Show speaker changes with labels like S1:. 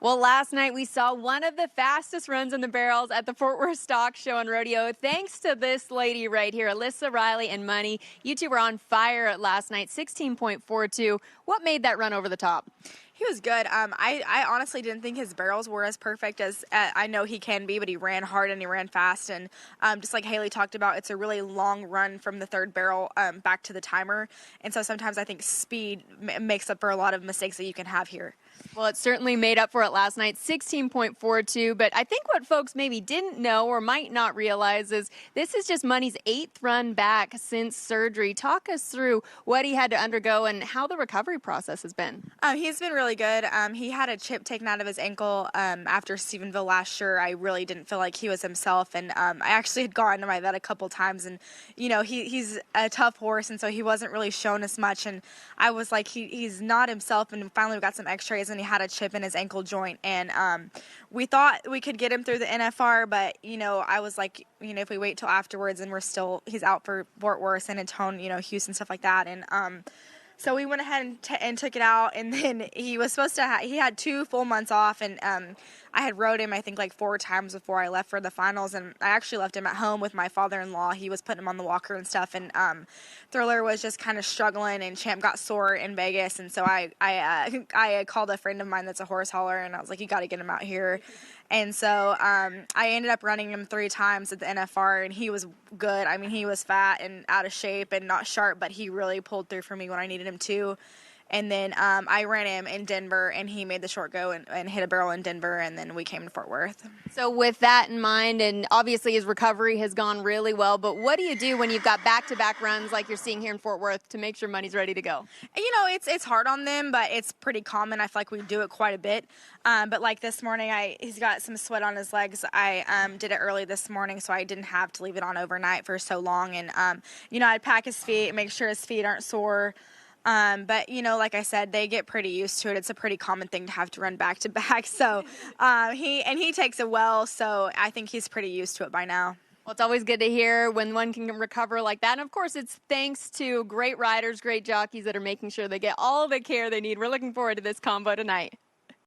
S1: Well, last night we saw one of the fastest runs in the barrels at the Fort Worth Stock Show and Rodeo. Thanks to this lady right here, Ilyssa Riley and Money. You two were on fire last night, 16.42. What made that run over the top?
S2: He was good. I honestly didn't think his barrels were as perfect as I know he can be, but he ran hard and he ran fast. And just like Haley talked about, it's a really long run from the third barrel back to the timer. And so sometimes I think speed makes up for a lot of mistakes that you can have here.
S1: Well, it certainly made up for it last night, 16.42. But I think what folks maybe didn't know or might not realize is this is just Money's 8th run back since surgery. Talk us through what he had to undergo and how the recovery process has been.
S2: He's been really good. He had a chip taken out of his ankle after Stephenville last year. I really didn't feel like he was himself. And I actually had gone to my vet a couple times. And, you know, he's a tough horse. And so he wasn't really shown as much. And I was like, he's not himself. And finally we got some x-rays and he had a chip in his ankle joint. And we thought we could get him through the NFR. But, you know, I was like, you know, if we wait till afterwards and he's out for Fort Worth, San Antonio, you know, Houston, stuff like that. And so we went ahead and took it out, and then he was supposed to he had 2 full months off, and I had rode him, I think, like 4 times before I left for the finals, and I actually left him at home with my father-in-law. He was putting him on the walker and stuff, and Thriller was just kind of struggling, and Champ got sore in Vegas, and so I called a friend of mine that's a horse hauler, and I was like, you got to get him out here. And so I ended up running him 3 times at the NFR, and he was good. I mean, he was fat and out of shape and not sharp, but he really pulled through for me when I needed him to. And then I ran him in Denver, and he made the short go and hit a barrel in Denver, and then we came to Fort Worth.
S1: So with that in mind, and obviously his recovery has gone really well, but what do you do when you've got back-to-back runs like you're seeing here in Fort Worth to make sure Money's ready to go?
S2: You know, it's hard on them, but it's pretty common. I feel like we do it quite a bit. But like this morning, he's got some sweat on his legs. I did it early this morning, so I didn't have to leave it on overnight for so long. And, you know, I'd pack his feet, make sure his feet aren't sore. But, you know, like I said, they get pretty used to it. It's a pretty common thing to have to run back to back. So he takes it well. So I think he's pretty used to it by now.
S1: Well, it's always good to hear when one can recover like that. And, of course, it's thanks to great riders, great jockeys that are making sure they get all the care they need. We're looking forward to this combo tonight.